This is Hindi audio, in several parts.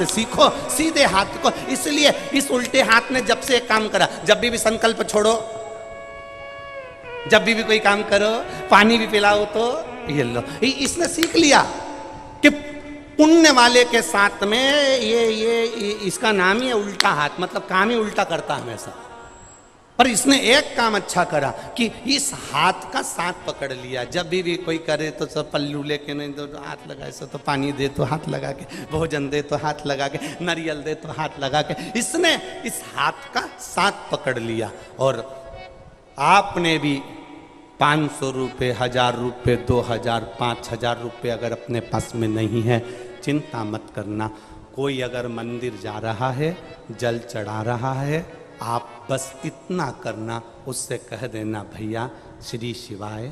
से सीखो सीधे हाथ को। इसलिए इस उल्टे हाथ ने जब से एक काम करा, जब भी संकल्प छोड़ो, जब भी कोई काम करो, पानी भी पिलाओ तो ये लो, इसने सीख लिया कि पुण्य वाले के साथ में ये इसका नाम ही है उल्टा हाथ, मतलब काम ही उल्टा करता हमेशा। पर इसने एक काम अच्छा करा कि इस हाथ का साथ पकड़ लिया। जब भी कोई करे तो सब पल्लू लेके नहीं तो हाथ लगाए, तो पानी दे तो हाथ लगा के, भोजन दे तो हाथ लगा के, नारियल दे तो हाथ लगा के, इसने इस हाथ का साथ पकड़ लिया। और आपने भी 500 रुपये, 1000 रुपये, 2000, 5000 रुपये अगर अपने पास में नहीं है, चिंता मत करना। कोई अगर मंदिर जा रहा है, जल चढ़ा रहा है, आप बस इतना करना, उससे कह देना भैया श्री शिवाय,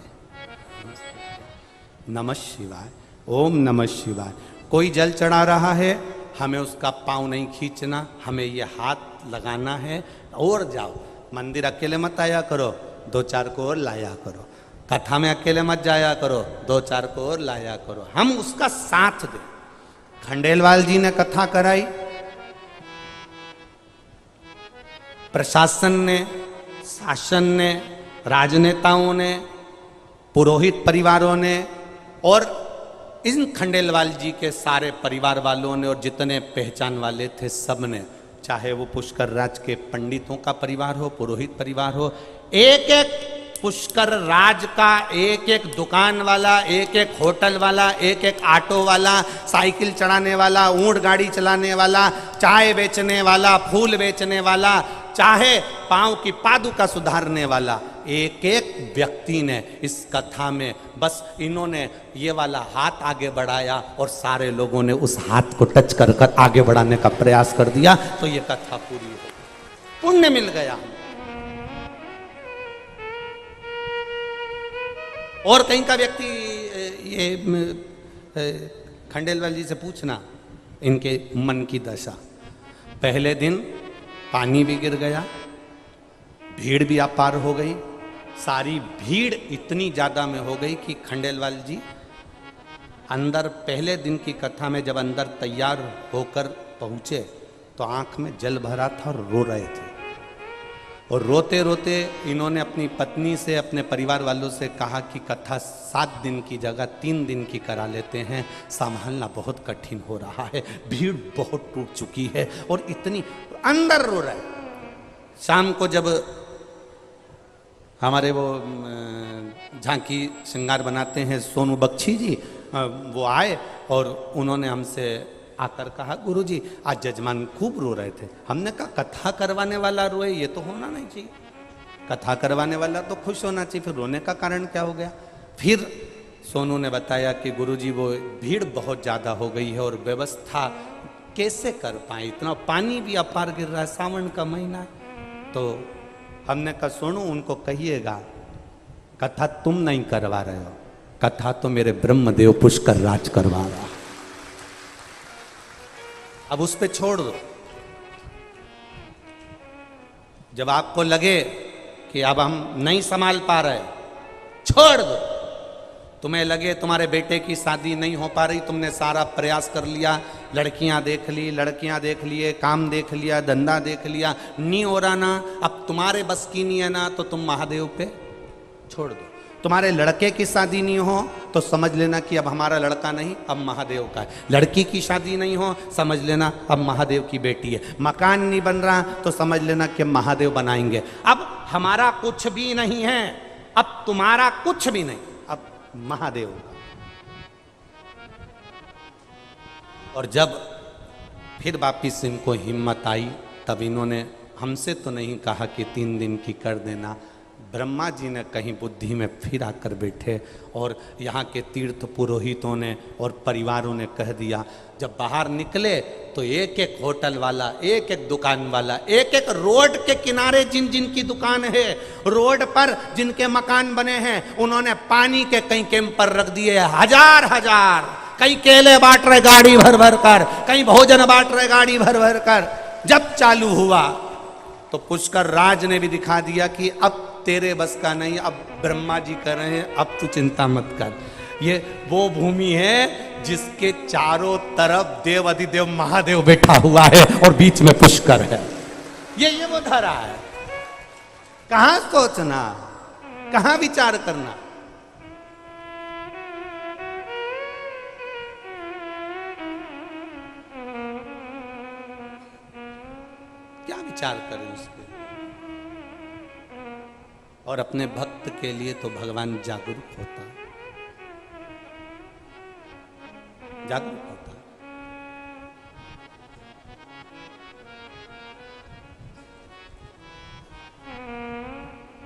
नमः शिवाय, ओम नमः शिवाय। कोई जल चढ़ा रहा है, हमें उसका पाँव नहीं खींचना, हमें ये हाथ लगाना है। और जाओ मंदिर अकेले मत आया करो, 2-4 को और लाया करो। कथा में अकेले मत जाया करो, 2-4 को और लाया करो। हम उसका साथ दें। खंडेलवाल जी ने कथा कराई, प्रशासन ने, शासन ने, राजनेताओं ने, पुरोहित परिवारों ने और इन खंडेलवाल जी के सारे परिवार वालों ने और जितने पहचान वाले थे सब ने, चाहे वो पुष्कर राज के पंडितों का परिवार हो, पुरोहित परिवार हो, एक एक पुष्कर राज का एक एक दुकान वाला, एक एक होटल वाला, एक एक ऑटो वाला, साइकिल चढ़ाने वाला, ऊंट गाड़ी चलाने वाला, चाय बेचने वाला, फूल बेचने वाला, चाहे पांव की पादुका सुधारने वाला, एक एक व्यक्ति ने इस कथा में बस इन्होंने ये वाला हाथ आगे बढ़ाया और सारे लोगों ने उस हाथ को टच कर कर आगे बढ़ाने का प्रयास कर दिया, तो ये कथा पूरी हो, पुण्य मिल गया। और कहीं का व्यक्ति ये खंडेलवाल जी से पूछना इनके मन की दशा। पहले दिन पानी भी गिर गया, भीड़ भी अपार हो गई, सारी भीड़ इतनी ज़्यादा में हो गई कि खंडेलवाल जी अंदर पहले दिन की कथा में जब अंदर तैयार होकर पहुँचे तो आँख में जल भरा था और रो रहे थे। और रोते रोते इन्होंने अपनी पत्नी से, अपने परिवार वालों से कहा कि कथा 7 दिन की जगह 3 दिन की करा लेते हैं, संभालना बहुत कठिन हो रहा है, भीड़ बहुत टूट चुकी है। और इतनी अंदर रो रहा है। शाम को जब हमारे वो झांकी श्रृंगार बनाते हैं सोनू बख्शी जी, वो आए और उन्होंने हमसे आकर कहा गुरुजी आज जजमान खूब रो रहे थे। हमने कहा कथा करवाने वाला रोए ये तो होना नहीं चाहिए, कथा करवाने वाला तो खुश होना चाहिए, फिर रोने का कारण क्या हो गया। फिर सोनू ने बताया कि गुरुजी वो भीड़ बहुत ज़्यादा हो गई है और व्यवस्था कैसे कर पाए, इतना पानी भी अपार गिर रहा है, सावन का महीना है। तो हमने कहा सोनू उनको कहिएगा कथा तुम नहीं करवा रहे हो, कथा तो मेरे ब्रह्मदेव पुष्कर राज करवा रहा, अब उस पे छोड़ दो। जब आपको लगे कि अब हम नहीं संभाल पा रहे, छोड़ दो। तुम्हें लगे तुम्हारे बेटे की शादी नहीं हो पा रही, तुमने सारा प्रयास कर लिया, लड़कियां देख देख लिए, काम देख लिया, धंधा देख लिया, नहीं हो रहा ना, अब तुम्हारे बस की नहीं है ना, तो तुम महादेव पे छोड़ दो। तुम्हारे लड़के की शादी नहीं हो तो समझ लेना कि अब हमारा लड़का नहीं, अब महादेव का है। लड़की की शादी नहीं हो समझ लेना अब महादेव की बेटी है। मकान नहीं बन रहा तो समझ लेना कि महादेव बनाएंगे। अब हमारा कुछ भी नहीं है, अब तुम्हारा कुछ भी नहीं, अब महादेव का। और जब फिर वापिस इनको हिम्मत आई तब इन्होंने हमसे तो नहीं कहा कि 3 दिन की कर देना, ब्रह्मा जी ने कहीं बुद्धि में फिर आकर बैठे और यहाँ के तीर्थ पुरोहितों ने और परिवारों ने कह दिया। जब बाहर निकले तो एक एक होटल वाला, एक एक दुकान वाला, एक एक रोड के किनारे जिन जिन की दुकान है, रोड पर जिनके मकान बने हैं, उन्होंने पानी के कई कैंपर रख दिए, हजार हजार, कई केले बांट रहे गाड़ी भर भर कर, कई भोजन बांट रहे गाड़ी भर भर कर। जब चालू हुआ तो पुष्कर राज ने भी दिखा दिया कि अब तेरे बस का नहीं, अब ब्रह्मा जी कर रहे हैं, अब तू चिंता मत कर। ये वो भूमि है जिसके चारों तरफ देव अधिदेव महादेव बैठा हुआ है और बीच में पुष्कर है। ये वो धारा है। कहां सोचना, कहां विचार करना। क्या विचार करें उसके और अपने भक्त के लिए तो भगवान जागरूक होता, जागरूक होता।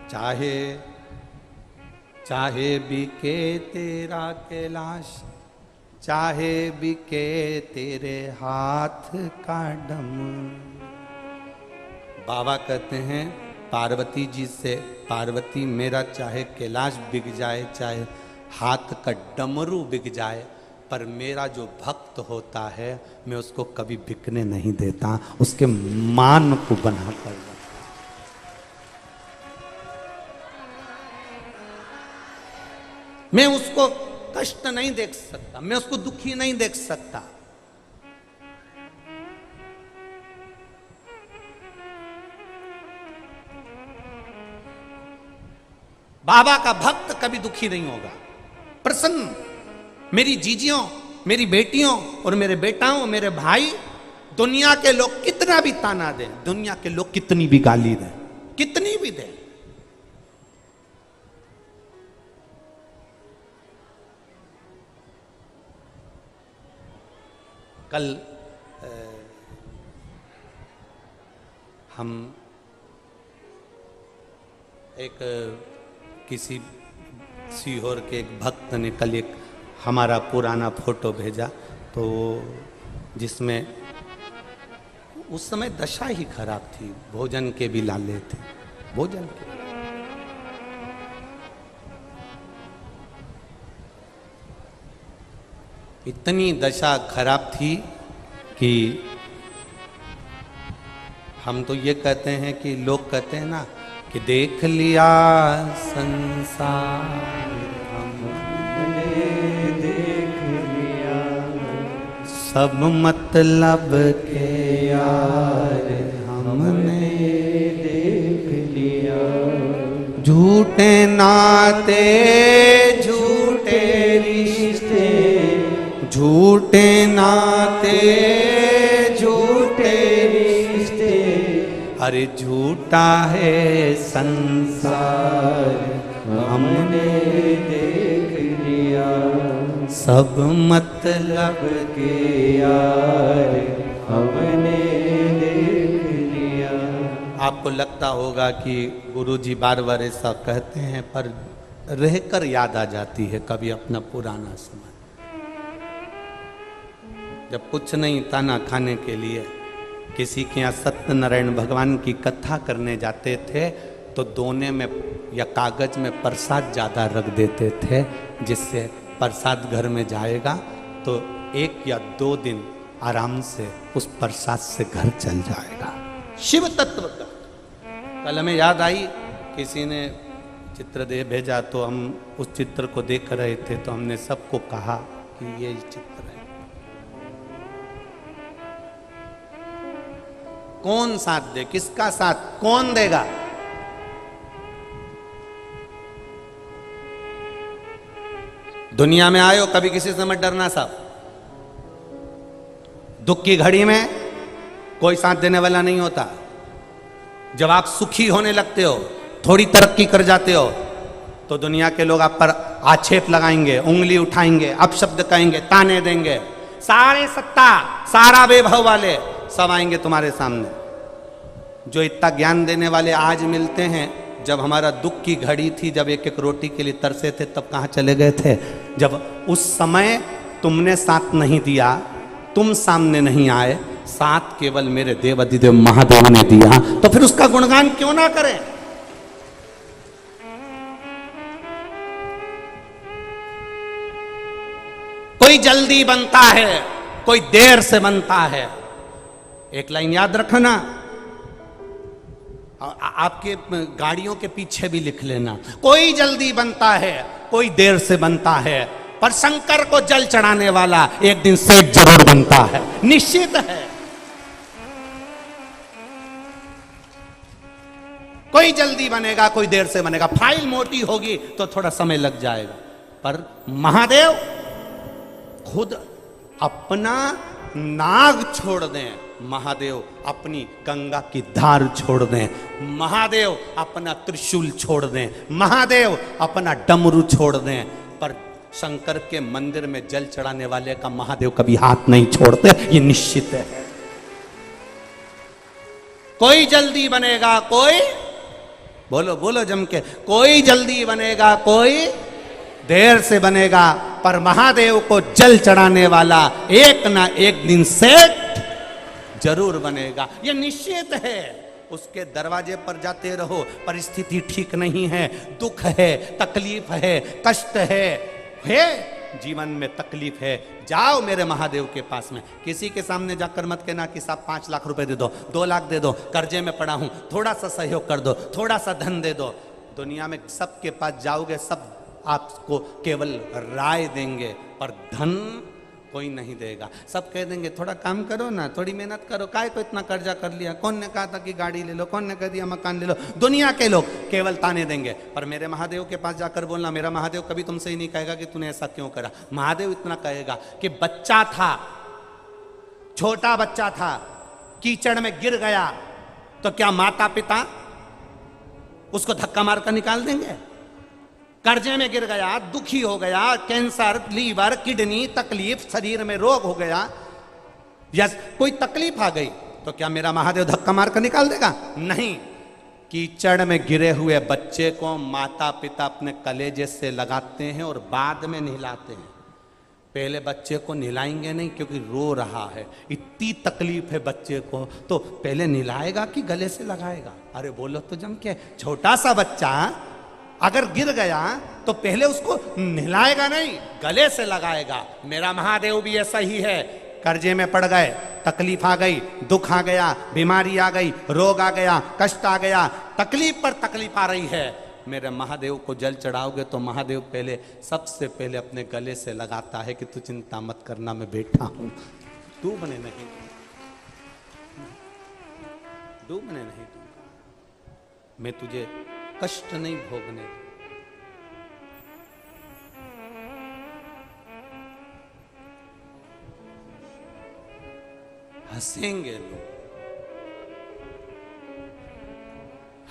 चाहे चाहे बिके तेरा कैलाश, चाहे बिके तेरे हाथ का डम। बाबा कहते हैं पार्वती जी से, पार्वती मेरा चाहे कैलाश बिक जाए, चाहे हाथ का डमरू बिक जाए, पर मेरा जो भक्त होता है मैं उसको कभी बिकने नहीं देता, उसके मान को बना कर। मैं उसको कष्ट नहीं देख सकता, मैं उसको दुखी नहीं देख सकता। बाबा का भक्त कभी दुखी नहीं होगा, प्रसन्न। मेरी जीजियों, मेरी बेटियों और मेरे बेटाओं, मेरे भाई, दुनिया के लोग कितना भी ताना दें, दुनिया के लोग कितनी भी गाली दें, कितनी भी दें, कल हम एक किसी सीहोर के एक भक्त ने कल एक हमारा पुराना फोटो भेजा, तो जिसमें उस समय दशा ही खराब थी, भोजन के भी लाले थे, भोजन के। इतनी दशा खराब थी कि हम तो ये कहते हैं कि लोग कहते हैं ना कि देख लिया संसार हमने, देख लिया सब मतलब के यार हमने, देख लिया झूठे नाते झूठे रिश्ते, झूठे नाते झूठे रिश्ते, अरे झूठा है संसार हमने देख लिया सब मतलब के यार हमने देख लिया। आपको लगता होगा कि गुरुजी बार बार ऐसा कहते हैं, पर रहकर याद आ जाती है कभी अपना पुराना समय, जब कुछ नहीं ताना खाने के लिए किसी के यहाँ सत्यनारायण भगवान की कथा करने जाते थे तो दोने में या कागज में प्रसाद ज़्यादा रख देते थे, जिससे प्रसाद घर में जाएगा तो 1 या 2 दिन आराम से उस प्रसाद से घर चल जाएगा। शिव तत्व का कल हमें याद आई, किसी ने चित्र दे भेजा तो हम उस चित्र को देख रहे थे, तो हमने सबको कहा कि ये चित्र है। कौन साथ दे, किसका साथ कौन देगा? दुनिया में आए हो, कभी किसी से मत डरना साहब। दुख की घड़ी में कोई साथ देने वाला नहीं होता। जब आप सुखी होने लगते हो, थोड़ी तरक्की कर जाते हो, तो दुनिया के लोग आप पर आक्षेप लगाएंगे, उंगली उठाएंगे, अपशब्द कहेंगे, ताने देंगे। सारे सत्ता, सारा वैभव वाले सब आएंगे तुम्हारे सामने। जो इतना ज्ञान देने वाले आज मिलते हैं, जब हमारा दुख की घड़ी थी, जब एक एक रोटी के लिए तरसे थे, तब कहाँ चले गए थे? जब उस समय तुमने साथ नहीं दिया, तुम सामने नहीं आए, साथ केवल मेरे देव अधिदेव महादेव ने दिया, तो फिर उसका गुणगान क्यों ना करें? कोई जल्दी बनता है, कोई देर से बनता है। एक लाइन याद रखना, आपके गाड़ियों के पीछे भी लिख लेना, कोई जल्दी बनता है, कोई देर से बनता है, पर शंकर को जल चढ़ाने वाला एक दिन सेठ जरूर बनता है, निश्चित है। कोई जल्दी बनेगा, कोई देर से बनेगा, फाइल मोटी होगी तो थोड़ा समय लग जाएगा, पर महादेव खुद अपना नाग छोड़ दें, महादेव अपनी गंगा की धार छोड़ दें, महादेव अपना त्रिशूल छोड़ दें, महादेव अपना डमरू छोड़ दें, पर शंकर के मंदिर में जल चढ़ाने वाले का महादेव कभी हाथ नहीं छोड़ते, ये निश्चित है। कोई जल्दी बनेगा, कोई बोलो बोलो जम के, कोई जल्दी बनेगा, कोई देर से बनेगा, पर महादेव को जल चढ़ाने वाला एक ना एक दिन सेठ जरूर बनेगा, ये निश्चित है। उसके दरवाजे पर जाते रहो, परिस्थिति ठीक नहीं है, दुख है, तकलीफ है, कष्ट है जीवन में तकलीफ है, जाओ मेरे महादेव के पास में। किसी के सामने जाकर मत कहना कि साहब 5 लाख रुपए दे दो, 2 लाख दे दो, कर्जे में पड़ा हूं, थोड़ा सा सहयोग कर दो, थोड़ा सा धन दे दो। दुनिया में सबके पास जाओगे, सब आपको केवल राय देंगे, पर धन कोई नहीं देगा। सब कह देंगे थोड़ा काम करो ना, थोड़ी मेहनत करो, काय को इतना कर्जा कर लिया, कौन ने कहा था कि गाड़ी ले लो, कौन ने कह दिया मकान ले लो। दुनिया के लोग केवल ताने देंगे, पर मेरे महादेव के पास जाकर बोलना, मेरा महादेव कभी तुमसे ही नहीं कहेगा कि तूने ऐसा क्यों करा। महादेव इतना कहेगा कि बच्चा था, छोटा बच्चा था, कीचड़ में गिर गया, तो क्या माता पिता उसको धक्का मारकर निकाल देंगे? कर्जे में गिर गया, दुखी हो गया, कैंसर, लीवर, किडनी, तकलीफ, शरीर में रोग हो गया, या कोई तकलीफ आ गई, तो क्या मेरा महादेव धक्का मार कर निकाल देगा? नहीं। कीचड़ में गिरे हुए बच्चे को माता पिता अपने कलेजे से लगाते हैं और बाद में नहलाते हैं। पहले बच्चे को नहलाएंगे नहीं, क्योंकि रो रहा है, इतनी तकलीफ है बच्चे को, तो पहले नहलाएगा कि गले से लगाएगा? अरे बोलो तो जम के, छोटा सा बच्चा अगर गिर गया तो पहले उसको नहलाएगा नहीं, गले से लगाएगा। मेरा महादेव भी ऐसा ही है। कर्जे में पड़ गए, तकलीफ आ गई, दुख आ गया, बीमारी आ गई, रोग आ गया, कष्ट आ गया, तकलीफ पर तकलीफ आ रही है, मेरे महादेव को जल चढ़ाओगे तो महादेव पहले, सबसे पहले अपने गले से लगाता है कि तू चिंता मत करना, मैं बैठा हूं, डूबने नहीं दूंगा, मैं तुझे कष्ट नहीं भोगने। हंसेंगे लोग,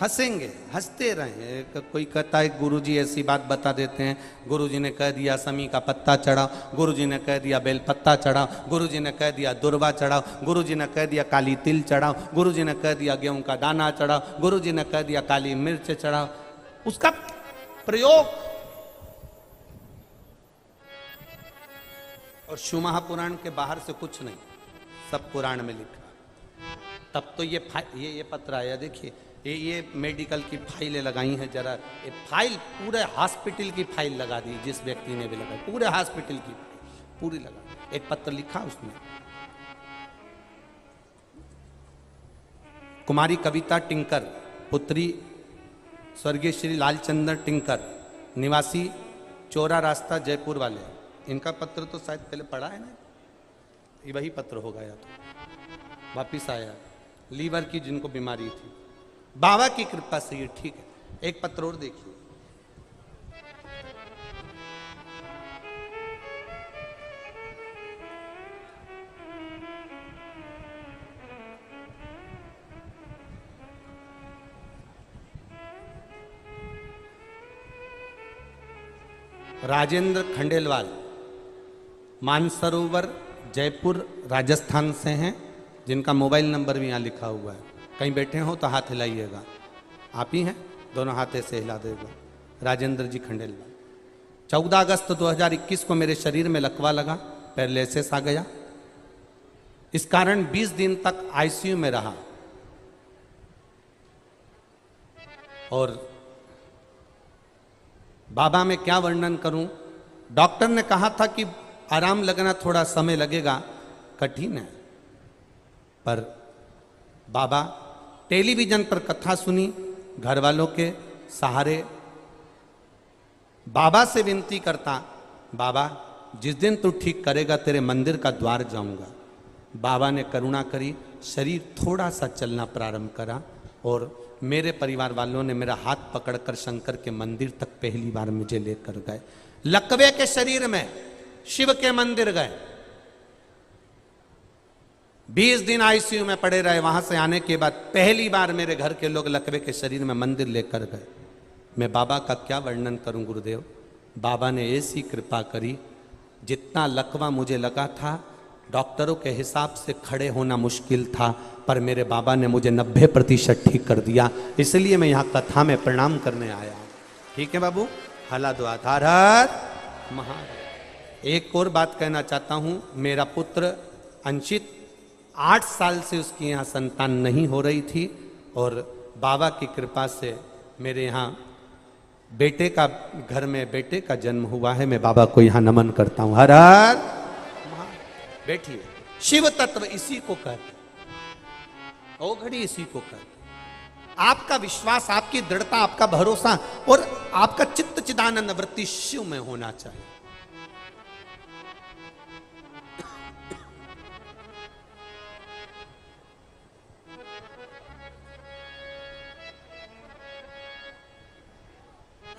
हंसेंगे, हंसते रहे। कोई कहता है गुरुजी ऐसी बात बता देते हैं, गुरुजी ने कह दिया समी का पत्ता चढ़ाओ, गुरुजी ने कह दिया बेल पत्ता चढ़ाओ, गुरुजी ने कह दिया दुर्वा चढ़ाओ, गुरुजी ने कह दिया काली तिल चढ़ाओ, गुरुजी ने कह दिया गेहूं का दाना चढ़ाओ, गुरुजी ने कह दिया काली मिर्च चढ़ाओ। उसका प्रयोग और शिव महापुराण के बाहर से कुछ नहीं, सब पुराण में लिखा। तब तो ये पत्र आया, देखिए ये मेडिकल की फाइलें लगाई हैं, जरा ये फाइल पूरे हॉस्पिटल की फाइल लगा दी, जिस व्यक्ति ने भी लगाई, पूरे हॉस्पिटल की पूरी लगा। एक पत्र लिखा उसमें, कुमारी कविता टिंकर, पुत्री स्वर्गीय श्री लालचंद्र टिंकर, निवासी चौरा रास्ता जयपुर वाले। इनका पत्र तो शायद पहले पढ़ा है ना, ये वही पत्र हो गया, तो वापिस आया। लीवर की जिनको बीमारी थी, बाबा की कृपा से ये ठीक है। एक पत्र और देखिए, राजेंद्र खंडेलवाल, मानसरोवर जयपुर राजस्थान से हैं, जिनका मोबाइल नंबर भी यहाँ लिखा हुआ है। कहीं बैठे हो तो हाथ हिलाइएगा, आप ही हैं, दोनों हाथ से हिला देगा। राजेंद्र जी खंडेलवाल। 14 अगस्त 2021 को मेरे शरीर में लकवा लगा, पैरालिसिस आ गया, इस कारण 20 दिन तक आईसीयू में रहा और बाबा में क्या वर्णन करूं। डॉक्टर ने कहा था कि आराम लगना थोड़ा समय लगेगा, कठिन है, पर बाबा टेलीविजन पर कथा सुनी, घर वालों के सहारे बाबा से विनती करता बाबा जिस दिन तू ठीक करेगा तेरे मंदिर का द्वार जाऊंगा। बाबा ने करुणा करी, शरीर थोड़ा सा चलना प्रारंभ करा और मेरे परिवार वालों ने मेरा हाथ पकड़कर शंकर के मंदिर तक पहली बार मुझे लेकर गए। लकवे के शरीर में शिव के मंदिर गए, 20 दिन आईसीयू में पड़े रहे। वहां से आने के बाद पहली बार मेरे घर के लोग लकवे के शरीर में मंदिर लेकर गए। मैं बाबा का क्या वर्णन करूं गुरुदेव। बाबा ने ऐसी कृपा करी, जितना लकवा मुझे लगा था डॉक्टरों के हिसाब से खड़े होना मुश्किल था, पर मेरे बाबा ने मुझे 90% ठीक कर दिया। इसलिए मैं यहाँ कथा में प्रणाम करने आया। ठीक है बाबू, हला दो आधार महाराज। एक और बात कहना चाहता हूँ, मेरा पुत्र अंशित 8 साल से उसकी यहाँ संतान नहीं हो रही थी और बाबा की कृपा से मेरे यहाँ बेटे का घर में बेटे का जन्म हुआ है। मैं बाबा को यहाँ नमन करता हूँ। हर हर बैठिए। शिव तत्व इसी को कहते, ओघड़ी इसी को कहते। आपका विश्वास, आपकी दृढ़ता, आपका भरोसा और आपका चित्त चिदानंद वृत्ति शिव में होना चाहिए।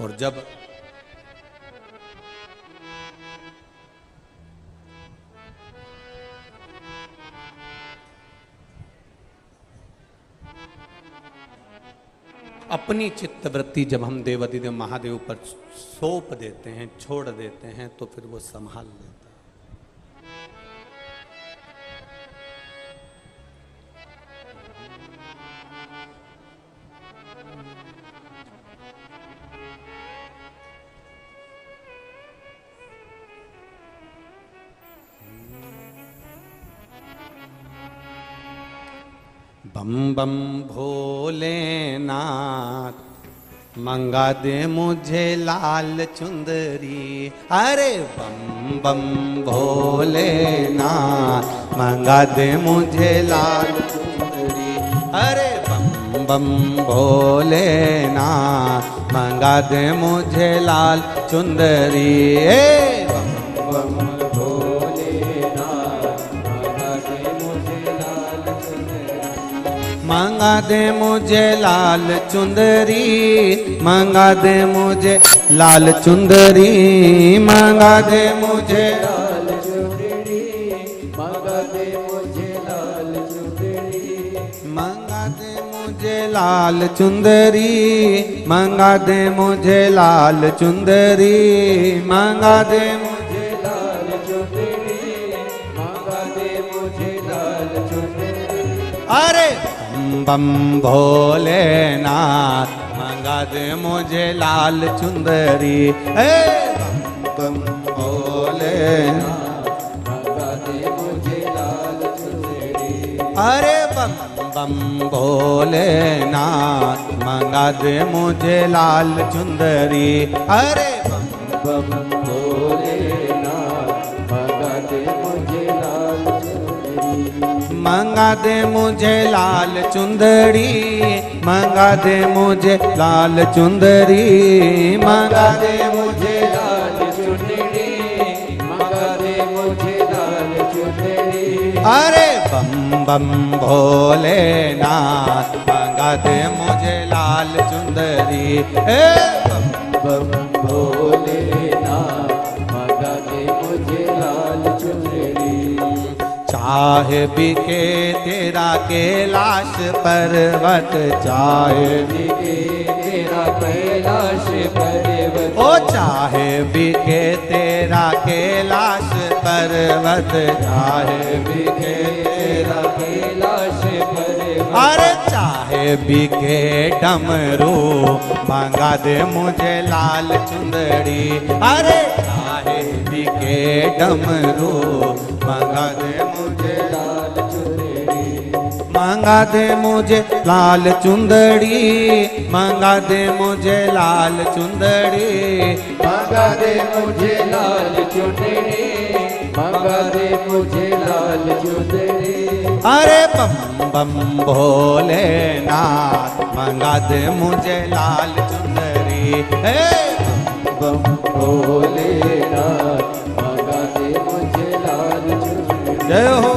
और जब अपनी चित्तवृत्ति जब हम देवाधिदेव महादेव पर सौंप देते हैं, छोड़ देते हैं, तो फिर वो संभाल लेता है। बम बम भोलेनाथ मंगा दे मुझे लाल चुंदरी। अरे बम बम भोलेनाथ मंगा दे मुझे लाल चुंदरी। अरे बम बम भोलेनाथ मंगा दे मुझे लाल चुंदरी। बम बम मंगा दे मुझे लाल चुंदरी, मंगा दे मुझे लाल चुंदरी, मंगा दे मुझे लाल चुंदरी, मंगा दे मुझे लाल चुंदरी, मंगा दे मुझे लाल चुंदरी, मंगा दे मुझे लाल चुंदरी, मंगा दे मुझे लाल चुंदरी, मंगा दे मुझे लाल चुंदरी। अरे बम भोलेनाथ मंगा दे मुझे लाल चुंदरी। बम भोलेनाथ मंगा दे मुझे लाल चुंदरी। अरे बम बम भोलेनाथ मंगा दे मुझे लाल चुंदरी। अरे बम बम भोलेनाथ मंगा दे मुझे लाल चुंदरी, मंगा दे मुझे लाल चुंदरी, मंगा दे मुझे लाल चुंदरी, मंगा दे मुझे लाल चुंदरी, मंगा दे मुझे लाल चुंदरी। अरे बम बम भोलेनाथ मंगा दे मुझे लाल चुंदरी। बम बम भोलेनाथ मंगा दे मुझे लाल चुंदरी। चाहे बिके तेरा कैलाश पर्वत, चाहे बिके तेरा कैलाश पर्वत, ओ चाहे बिके तेरा कैलाश पर्वत, चाहे बिके तेरा कैलाश पर्वत। अरे चाहे बिके डमरू मंगा दे मुझे लाल चुंदरी। अरे चाहे बिके डमरू मंगा दे मुझे लाल चुंदरी, मंगा दे मुझे लाल चुंदरी, मंगा दे मुझे लाल चुंदरी, मंगा दे मुझे लाल चुंदरी, मंगा दे मुझे लाल चुंदरी। अरे बम बम भोलेनाथ मंगा दे मुझे लाल चुंदरी। बम बम भोलेनाथ मंगा दे मुझे लाल चुनरी। जय हो।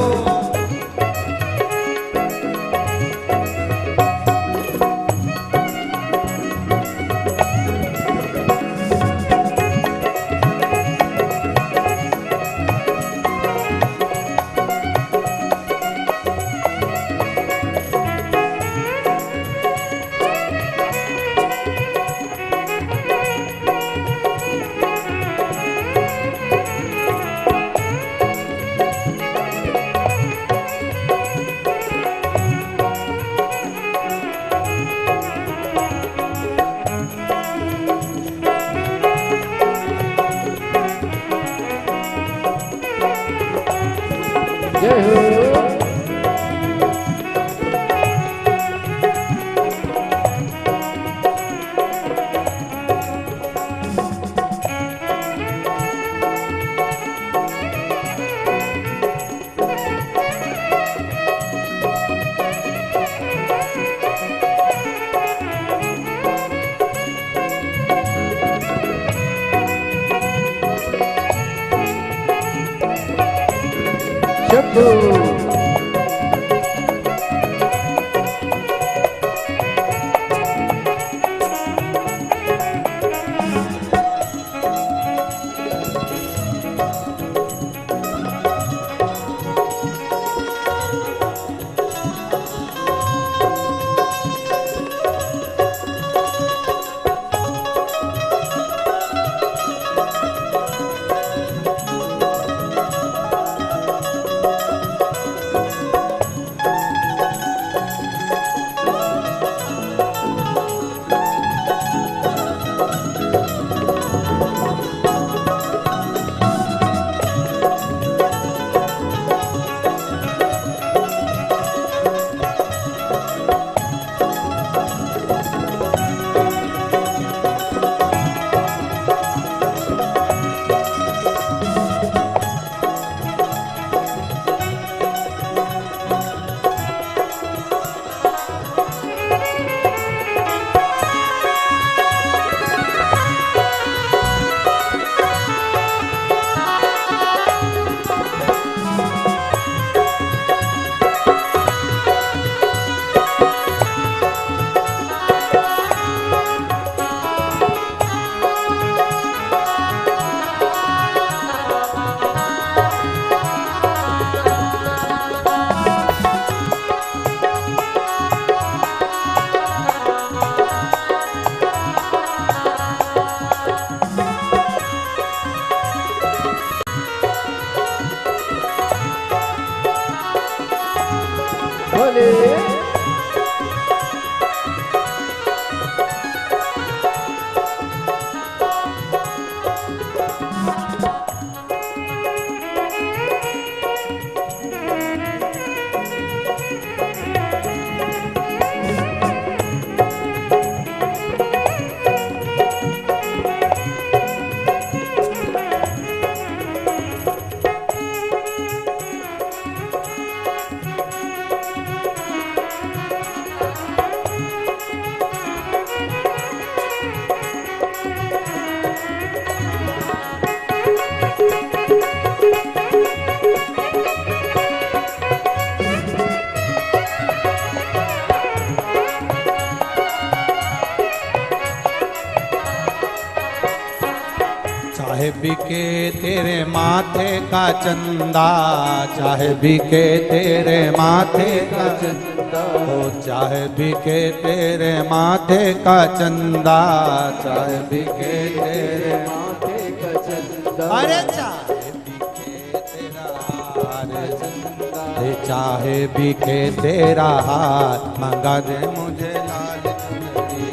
जय हो। शंभू भोले। चाहे बिके तेरे माथे का चंदा, चाहे बिके तेरे माथे का चंदा, हो चाहे बिके तेरे माथे का चंदा, चाहे बिके तेरे माथे का चंदा। अरे चाहे बिके तेरा हार चंदा, चाहे बिके तेरा हार मंगा दे मुझे लाल चुनरी,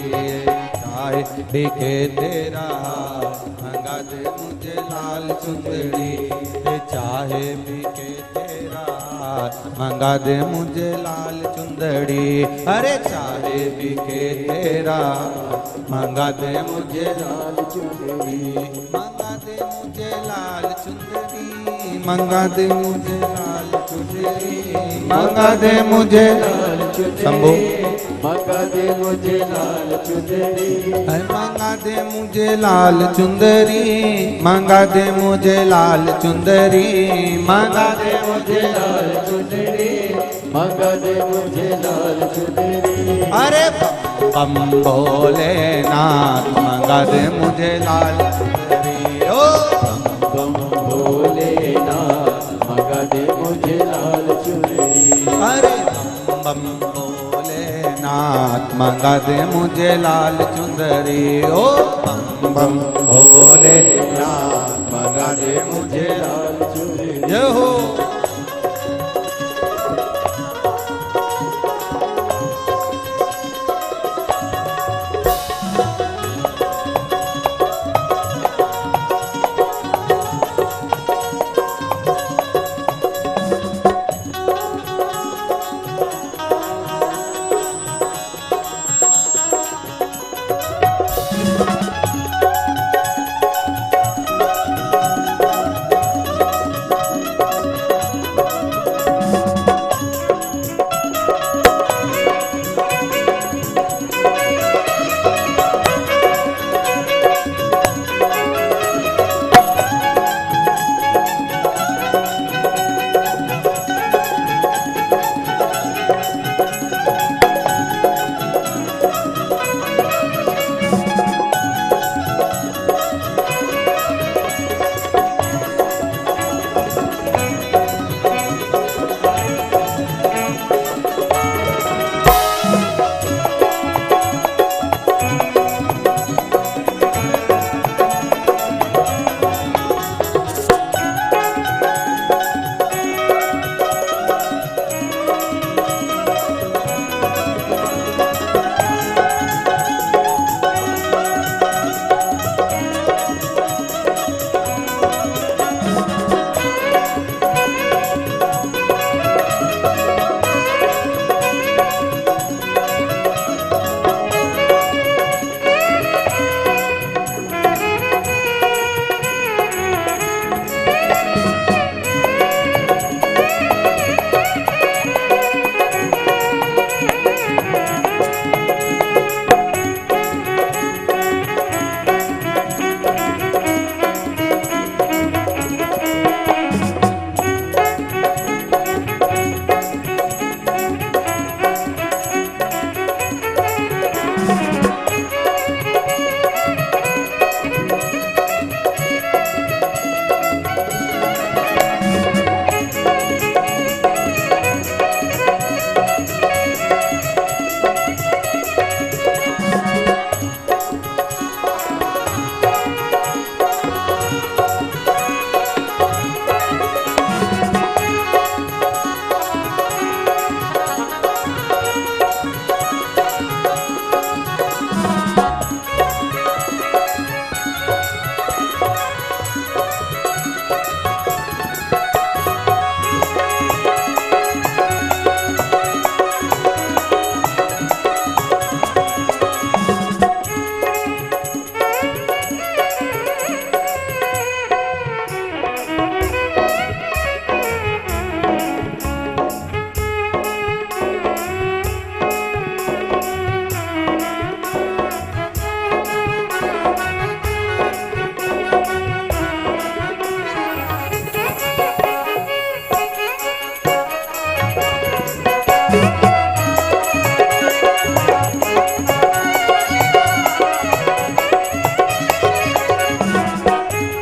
चाहे बिके तेरा हार मंगा दे मुझे लाल चुनरी, चाहे बिके तेरा हार मंगा दे मुझे लाल चुंदड़ी। अरे चाहे बिके तेरा मंगा दे मुझे लाल चुंदड़ी, मंगा दे मुझे लाल चुंदड़ी, मंगा दे मुझे लाल चुंदड़ी, मंगा दे मुझे लाल चुंदड़ी। शंभू मंगा दे मुझे लाल चुंदड़ी है मंगा दे मुझे लाल चुंदरी, मंगा दे मुझे लाल चुंदरी, मंगा दे मुझे लाल चुंदड़ी मंगा दे मुझे लाल चुंदड़ी। अरे बम भोलेनाथ मंगा दे मुझे लाल चुंदरी। ओ बम भोलेनाथ मंगा दे मुझे लाल चुंदड़ी। अरे बम भोलेनाथ मंगा दे मुझे लाल चुंदरी। ओ बम भोलेनाथ मंगा दे मुझे लाल चुंदरी। जय हो।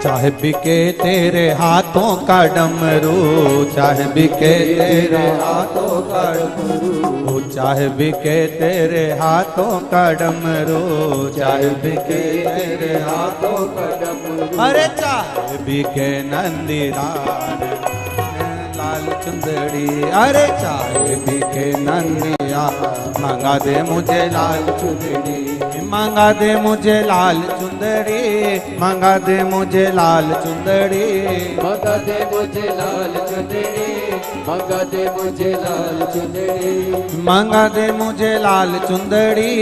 चाहे बिके तेरे हाथों का डमरू, चाहे बिके तेरे हाथों का डमरू, चाहे बिके तेरे हाथों का डमरू, चाहे बिके तेरे हाथों का डमरू, अरे चाहे बिके नंदीदार लाल चुंदड़ी, अरे चाहे बिके नंदिया मंगा दे मुझे लाल चुंदड़ी, मंगा दे मुझे लाल चुंदड़ी, मंगा दे मुझे लाल चुंदड़ी, मंगा दे मुझे लाल चुंदड़ी, मंगा दे मुझे लाल चुंदड़ी, मंगा दे मुझे लाल चुंदड़ी,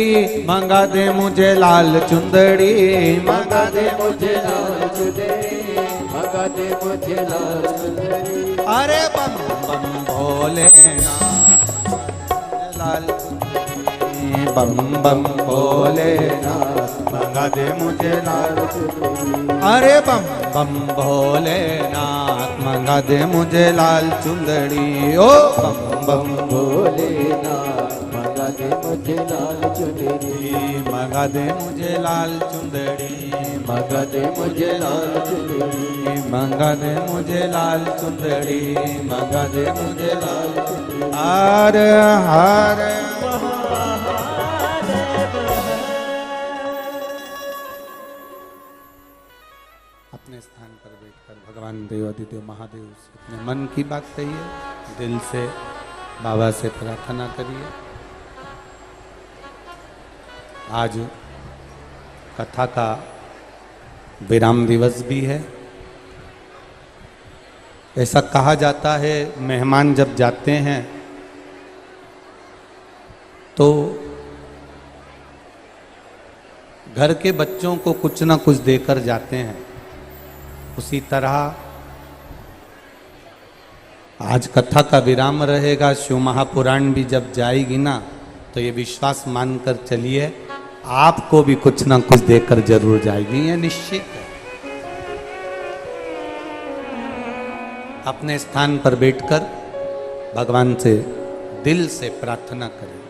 मंगा दे मुझे लाल चुंदड़ी, मंगा दे मुझे लाल चुंदड़ी, मंगा दे मुझे लाल चुंदड़ी। अरे बम बम भोलेनाथ लाल चुंदड़ी, बम बम भोलेनाथ मंगा दे मुझे लाल चुंदड़ी। अरे बम बम भोलेनाथ मंगा दे मुझे लाल चुंदड़ी। ओ बम बम भोलेनाथ मंगा दे मुझे लाल चुनरी, मंगा दे मुझे लाल चुंदड़ी। मंगा दे मुझे लाल चुनरी, मंगा दे मुझे लाल चुंदड़ी। मंगा दे मुझे लाल चुंदड़ी। हर हर अपने स्थान पर बैठकर भगवान देवाधिदेव महादेव से अपने मन की बात कहिए, दिल से बाबा से प्रार्थना करिए। आज कथा का विराम दिवस भी है। ऐसा कहा जाता है मेहमान जब जाते हैं तो घर के बच्चों को कुछ ना कुछ देकर जाते हैं। उसी तरह आज कथा का विराम रहेगा। शिव महापुराण भी जब जाएगी ना तो ये विश्वास मानकर चलिए आपको भी कुछ ना कुछ देकर जरूर जाएगी, ये निश्चित है। अपने स्थान पर बैठकर भगवान से दिल से प्रार्थना करें।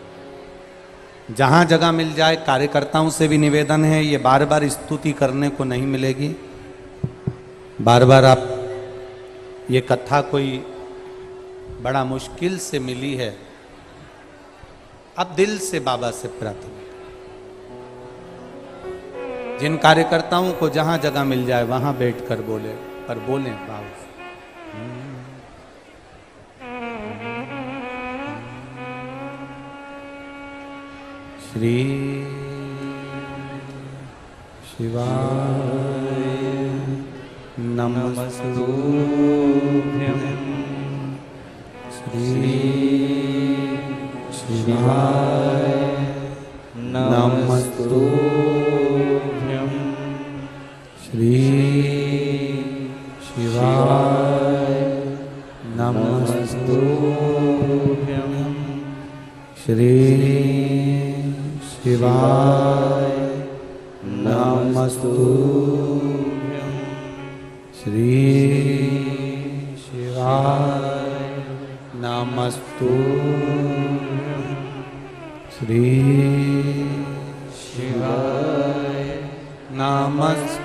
जहां जगह मिल जाए, कार्यकर्ताओं से भी निवेदन है, ये बार बार स्तुति करने को नहीं मिलेगी। बार बार आप ये कथा कोई बड़ा मुश्किल से मिली है, अब दिल से बाबा से प्रार्थना। जिन कार्यकर्ताओं को जहां जगह मिल जाए वहां बैठकर बोले, पर बोलें बाबा से। श्री शिवाय नमस्तुभ्यं। श्री शिवाय नमस्तुभ्यं। श्री शिवाय नमस्तुभ्यं। श्री शिवाय नमस्तुभ्यं। श्री शिवाय नमस्तुभ्यं। श्री शिवाय नमस्तुभ्यं।